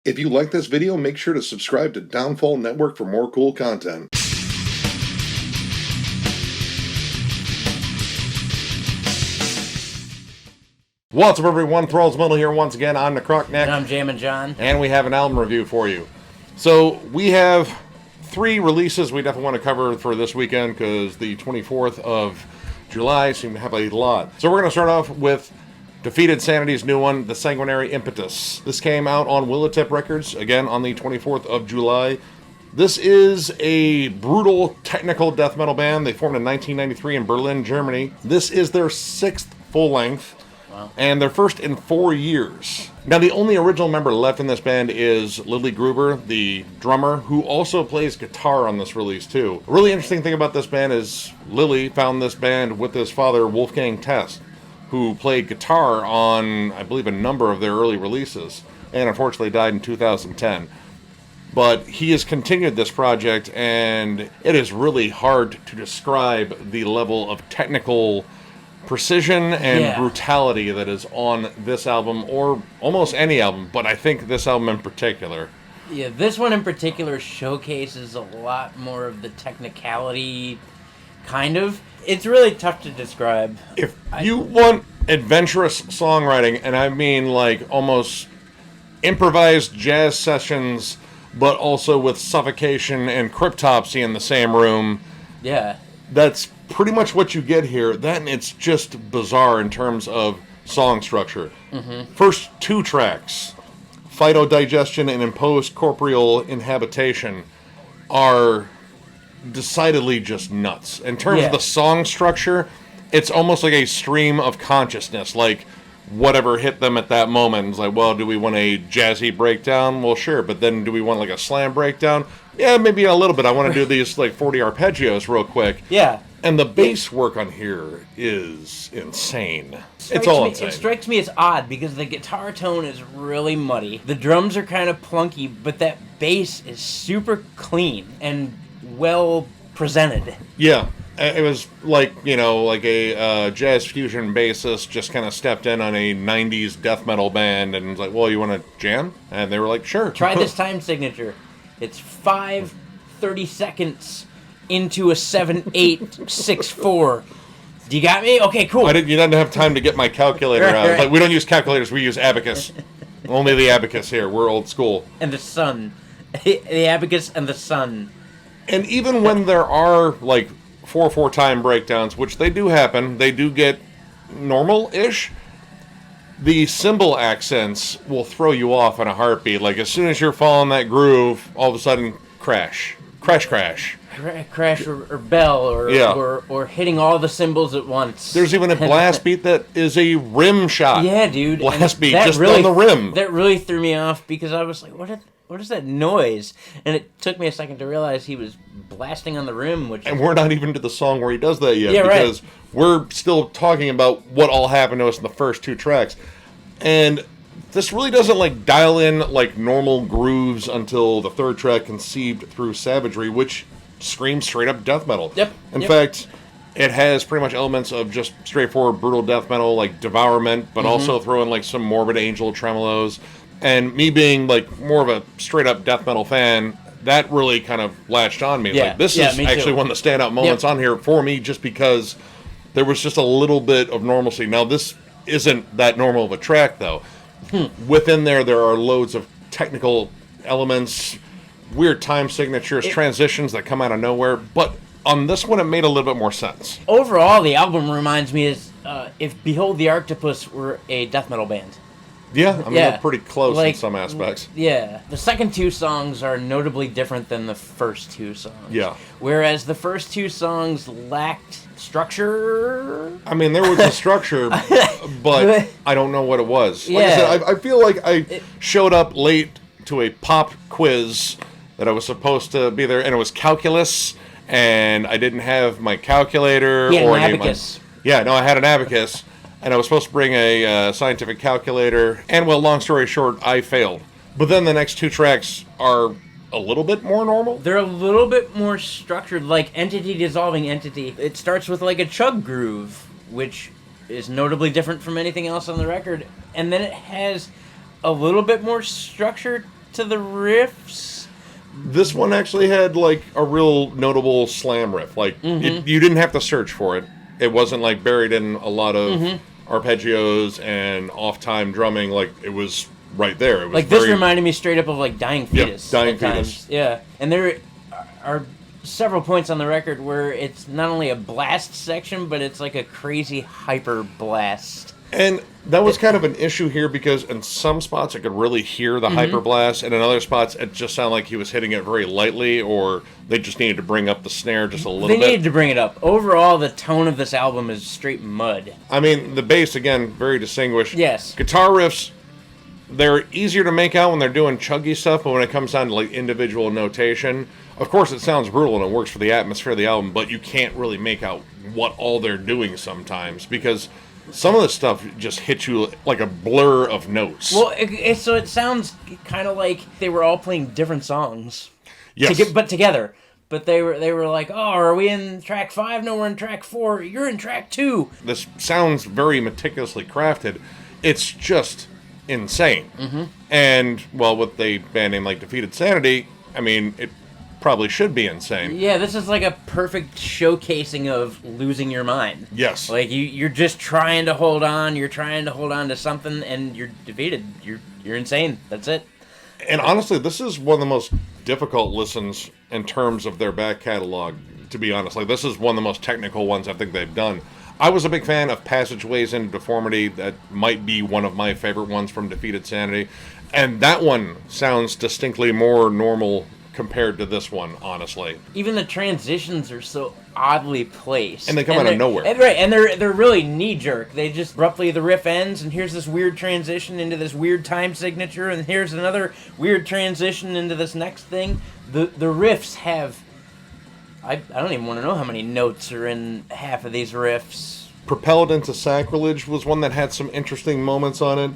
If you like this video, make sure to subscribe to Downfall Network for more cool content. What's up, everyone? Thralls Metal here once again. I'm Necrotic. And I'm Jammin John. And we have an album review for you. So we have 3 releases we definitely want to cover for this weekend because the 24th of July seemed to have a lot. So we're going to start off with Defeated Sanity's new one, the Sanguinary Impetus. This came out on Willowtip Records, again on the 24th of July. This is a brutal technical death metal band. They formed in 1993 in Berlin, Germany. This is their 6th full-length. Wow. And their first in 4 years. Now, the only original member left in this band is Lily Gruber, the drummer, who also plays guitar on this release, too. A really interesting thing about this band is Lily found this band with his father, Wolfgang Test, who played guitar on, I believe, a number of their early releases, and unfortunately died in 2010. But he has continued this project, and it is really hard to describe the level of technical precision and brutality that is on this album, or almost any album, but I think this album in particular. Yeah, this one in particular showcases a lot more of the technicality, kind of. It's really tough to describe. If you want adventurous songwriting, and I mean like almost improvised jazz sessions, but also with suffocation and cryptopsy in the same room, yeah, that's pretty much what you get here. Then it's just bizarre in terms of song structure. Mm-hmm. First 2 tracks, Phytodigestion and Imposed Corporeal Inhabitation, are decidedly just nuts. In terms of the song structure, it's almost like a stream of consciousness, like whatever hit them at that moment. It's like, well, do we want a jazzy breakdown? Well, sure, but then do we want like a slam breakdown? Yeah, maybe a little bit. I want to do these like 40 arpeggios real quick. Yeah. And the bass work on here is insane. It's all insane. It strikes me as odd because the guitar tone is really muddy. The drums are kind of plunky, but that bass is super clean and well presented. Yeah. It was like, you know, like a jazz fusion bassist just kind of stepped in on a 90s death metal band and was like, well, you want to jam? And they were like, sure. Try this time signature. It's 5:30 seconds into a 7/8/6/4. Do you got me? Okay, cool. You didn't have time to get my calculator out. Right. Like, we don't use calculators, we use abacus. Only the abacus here. We're old school. And the sun. The abacus and the sun. And even when there are, like, 4/4 time breakdowns, which they do happen, they do get normal-ish, the cymbal accents will throw you off in a heartbeat. Like, as soon as you're following that groove, all of a sudden, crash. Crash. Crash or bell or hitting all the cymbals at once. There's even a blast beat that is a rim shot. Yeah, dude. Blast beat just really, on the rim. That really threw me off because I was like, what is that noise? And it took me a second to realize he was blasting on the rim. And we're not even to the song where he does that yet, because we're still talking about what all happened to us in the first 2 tracks. And this really doesn't like dial in like normal grooves until the 3rd track, Conceived Through Savagery, which screams straight up death metal. Yep. In fact, it has pretty much elements of just straightforward brutal death metal, like Devourment, but also throw in like some Morbid Angel tremolos. And me being like more of a straight up death metal fan, that really kind of latched on me. Like, this is actually one of the standout moments on here for me, just because there was just a little bit of normalcy. Now, this isn't that normal of a track, though. Within there are loads of technical elements, weird time signatures, transitions that come out of nowhere. But on this one, it made a little bit more sense. Overall, the album reminds me if Behold the Arctopus were a death metal band. Yeah, I mean, they're pretty close in some aspects. Yeah. The second 2 songs are notably different than the first 2 songs. Yeah. Whereas the first 2 songs lacked structure. I mean, there was a structure, but I don't know what it was. Like I said, I feel like I showed up late to a pop quiz that I was supposed to be there, and it was calculus, and I didn't have my calculator. An abacus. I had an abacus. And I was supposed to bring a scientific calculator. And, well, long story short, I failed. But then the next 2 tracks are a little bit more normal. They're a little bit more structured, like Entity Dissolving Entity. It starts with, like, a chug groove, which is notably different from anything else on the record. And then it has a little bit more structure to the riffs. This one actually had, like, a real notable slam riff. Like, you didn't have to search for it. It wasn't, like, buried in a lot of arpeggios and off-time drumming. Like, it was right there. It was like, this reminded me straight up of, like, Dying Fetus. Dying Fetus. Yeah. And there are several points on the record where it's not only a blast section, but it's like a crazy hyper blast. And that was kind of an issue here because in some spots I could really hear the hyper blast, and in other spots it just sounded like he was hitting it very lightly, or they just needed to bring up the snare just a little bit. They needed to bring it up. Overall, the tone of this album is straight mud. I mean, the bass, again, very distinguished. Yes. Guitar riffs, they're easier to make out when they're doing chuggy stuff, but when it comes down to, like, individual notation, of course it sounds brutal and it works for the atmosphere of the album, but you can't really make out what all they're doing sometimes, because some of the stuff just hits you like a blur of notes. Well, so it sounds kind of like they were all playing different songs. Yes. But together. But they were like, oh, are we in track 5? No, we're in track 4. You're in track 2. This sounds very meticulously crafted. It's just insane. And, well, with a band name like Defeated Sanity, I mean, it probably should be insane. Yeah, this is like a perfect showcasing of losing your mind. Yes. Like, you're just trying to hold on. You're trying to hold on to something, and you're defeated. You're insane. That's it. And honestly, this is one of the most difficult listens in terms of their back catalog, to be honest. Like, this is one of the most technical ones I think they've done. I was a big fan of Passageways into Deformity. That might be one of my favorite ones from Defeated Sanity. And that one sounds distinctly more normal compared to this one, honestly. Even the transitions are so oddly placed. And they come out of nowhere. And they're really knee-jerk. They just, abruptly the riff ends, and here's this weird transition into this weird time signature, and here's another weird transition into this next thing. The riffs have... I don't even want to know how many notes are in half of these riffs. Propelled into Sacrilege was one that had some interesting moments on it.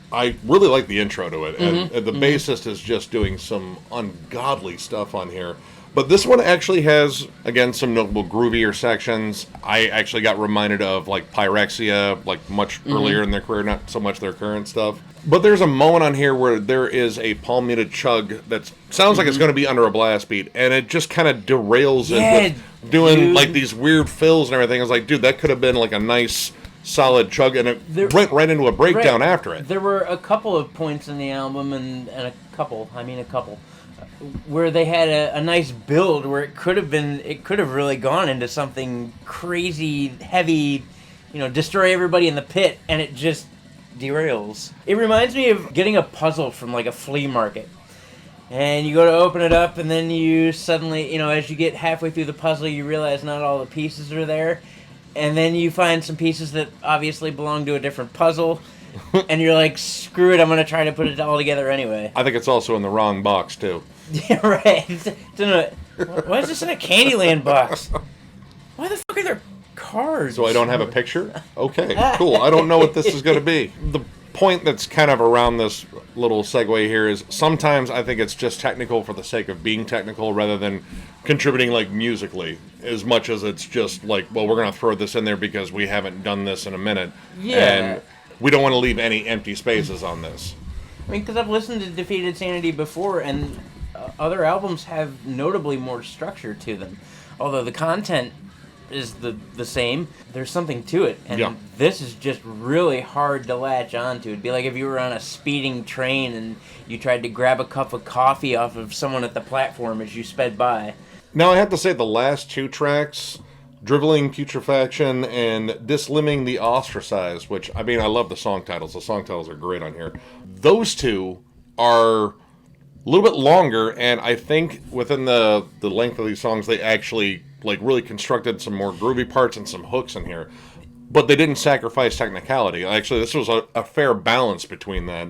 I really like the intro to it, and the bassist is just doing some ungodly stuff on here. But this one actually has, again, some notable groovier sections. I actually got reminded of, like, Pyrexia, like, much earlier in their career, not so much their current stuff. But there's a moment on here where there is a palm-muted chug that sounds like it's going to be under a blast beat, and it just kind of derails it with doing, like, these weird fills and everything. I was like, dude, that could have been, like, a nice solid chug, and it went right into a breakdown after it. There were a couple of points in the album, and a couple, where they had a nice build where it could have really gone into something crazy, heavy, destroy everybody in the pit, and it just derails. It reminds me of getting a puzzle from, like, a flea market. And you go to open it up, and then you suddenly, as you get halfway through the puzzle, you realize not all the pieces are there. And then you find some pieces that obviously belong to a different puzzle. And you're like, screw it, I'm going to try to put it all together anyway. I think it's also in the wrong box, too. Yeah, right. Why is this in a Candyland box? Why the fuck are there cards? So I don't have a picture? Okay, cool. I don't know what this is going to be. The point that's kind of around this little segue here is sometimes I think it's just technical for the sake of being technical rather than contributing, like, musically, as much as it's just like, well, we're going to throw this in there because we haven't done this in a minute. Yeah. And we don't want to leave any empty spaces on this. I mean, because I've listened to Defeated Sanity before, and other albums have notably more structure to them. Although the content is the same, there's something to it. And this is just really hard to latch onto. It'd be like if you were on a speeding train and you tried to grab a cup of coffee off of someone at the platform as you sped by. Now, I have to say the last two tracks, Dribbling, Putrefaction, and Disliming the Ostracized, which, I mean, I love the song titles. The song titles are great on here. Those two are a little bit longer, and I think within the length of these songs, they actually, like, really constructed some more groovy parts and some hooks in here. But they didn't sacrifice technicality. Actually, this was a fair balance between that.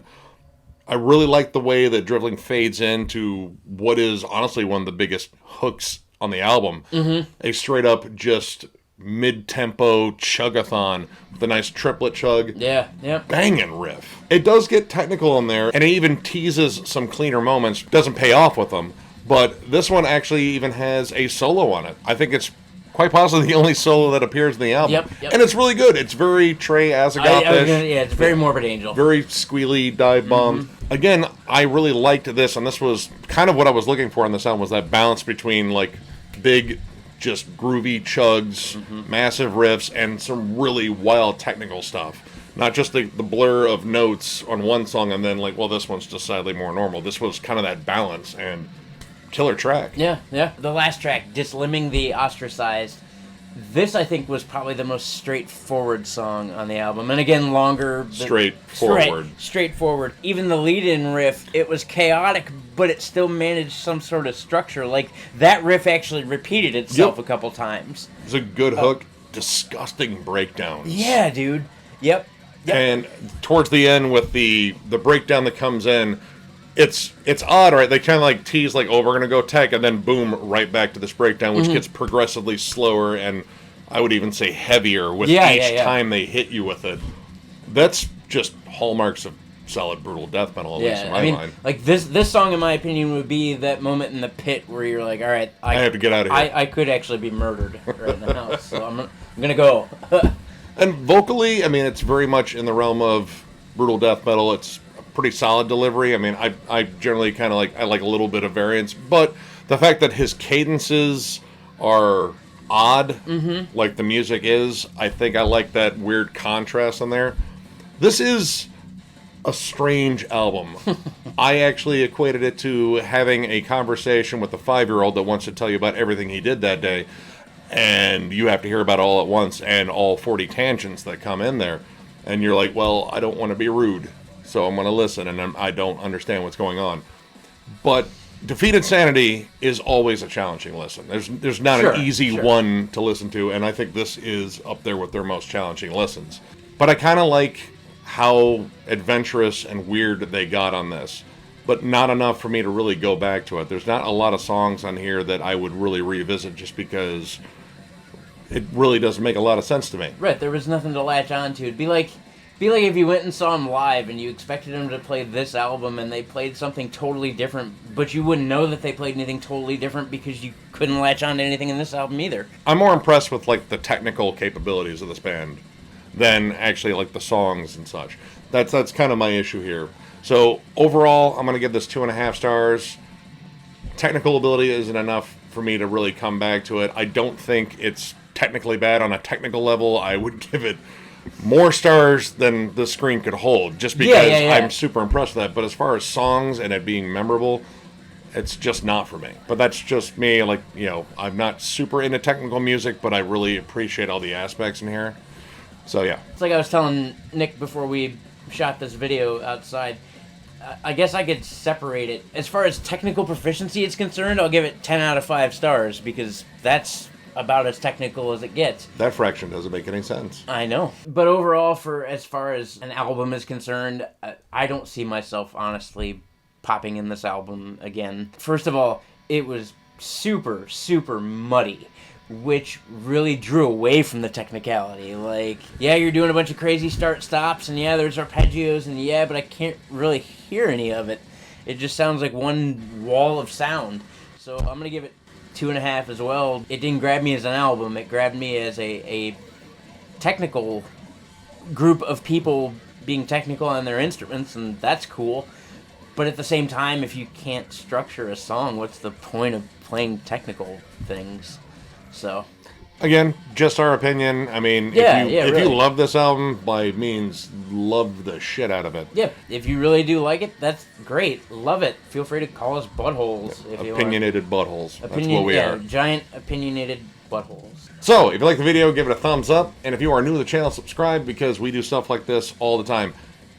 I really like the way that Dribbling fades into what is honestly one of the biggest hooks on the album. A straight up just mid-tempo chug-a-thon with a nice triplet chug. Yeah. Banging riff. It does get technical in there, and it even teases some cleaner moments. Doesn't pay off with them, but this one actually even has a solo on it. I think it's quite possibly the only solo that appears in the album. Yep. And it's really good. It's very Trey Azagoth-ish. Yeah, it's very Morbid Angel. Very squealy, dive bomb. Again, I really liked this, and this was kind of what I was looking for in this album, was that balance between, like, big, just groovy chugs, massive riffs, and some really wild technical stuff. Not just the blur of notes on one song and then, like, well, this one's decidedly more normal. This was kind of that balance, and killer track. Yeah. The last track, Disliming the Ostracized. This, I think, was probably the most straightforward song on the album. And again, longer. Straightforward. Even the lead-in riff, it was chaotic, but it still managed some sort of structure. Like, that riff actually repeated itself a couple times. It's a good hook. Disgusting breakdowns. Yeah, dude. Yep. And towards the end with the breakdown that comes in, it's odd, right? They kind of like tease like, oh, we're going to go tech, and then boom, right back to this breakdown, which gets progressively slower and I would even say heavier with each time they hit you with it. That's just hallmarks of solid brutal death metal, at least in my mind. Like this song, in my opinion, would be that moment in the pit where you're like, all right, I have to get out of here. I could actually be murdered right now, so I'm going to go. And vocally, I mean, it's very much in the realm of brutal death metal. It's a pretty solid delivery. I mean, I generally kind of I like a little bit of variance, but the fact that his cadences are odd, like the music is, I think I like that weird contrast in there. This is a strange album. I actually equated it to having a conversation with a 5-year-old that wants to tell you about everything he did that day. And you have to hear about it all at once and all 40 tangents that come in there. And you're like, well, I don't want to be rude, so I'm going to listen, and I don't understand what's going on. But Defeated Sanity is always a challenging listen. There's not an easy one to listen to, and I think this is up there with their most challenging listens. But I kind of like how adventurous and weird they got on this, but not enough for me to really go back to it. There's not a lot of songs on here that I would really revisit just because it really doesn't make a lot of sense to me. Right, there was nothing to latch on to. It'd be like if you went and saw them live and you expected them to play this album and they played something totally different, but you wouldn't know that they played anything totally different because you couldn't latch on to anything in this album either. I'm more impressed with like the technical capabilities of this band than actually like the songs and such. That's kind of my issue here. So overall, I'm going to give this 2.5 stars. Technical ability isn't enough for me to really come back to it. I don't think it's technically bad on a technical level. I would give it more stars than the screen could hold, just because I'm super impressed with that. But as far as songs and it being memorable, it's just not for me. But that's just me. Like, you know, I'm not super into technical music, but I really appreciate all the aspects in here. So yeah. It's like I was telling Nick before we shot this video outside. I guess I could separate it. As far as technical proficiency is concerned, I'll give it 10 out of 5 stars because that's about as technical as it gets. That fraction doesn't make any sense. I know. But overall, for as far as an album is concerned, I don't see myself honestly popping in this album again. First of all, it was super, super muddy, which really drew away from the technicality. Like, yeah, you're doing a bunch of crazy start-stops, and yeah, there's arpeggios, and yeah, but I can't really hear any of it. It just sounds like one wall of sound. So I'm going to give it 2.5 as well. It didn't grab me as an album. It grabbed me as a technical group of people being technical on their instruments, and that's cool. But at the same time, if you can't structure a song, what's the point of playing technical things? So, again, just our opinion. I mean, if you love this album, by means, love the shit out of it. Yeah, if you really do like it, that's great. Love it. Feel free to call us buttholes if you want. Opinionated buttholes. That's what we are. Giant opinionated buttholes. So, if you like the video, give it a thumbs up. And if you are new to the channel, subscribe, because we do stuff like this all the time.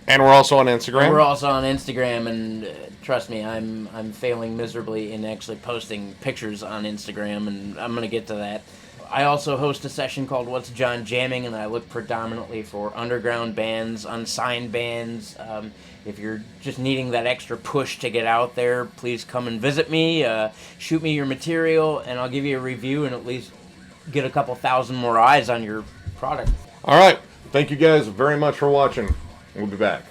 And we're also on Instagram. We're also on Instagram, and trust me, I'm failing miserably in actually posting pictures on Instagram, and I'm going to get to that. I also host a session called What's John Jamming, and I look predominantly for underground bands, unsigned bands. If you're just needing that extra push to get out there, please come and visit me. Shoot me your material, and I'll give you a review and at least get a couple thousand more eyes on your product. All right. Thank you guys very much for watching. We'll be back.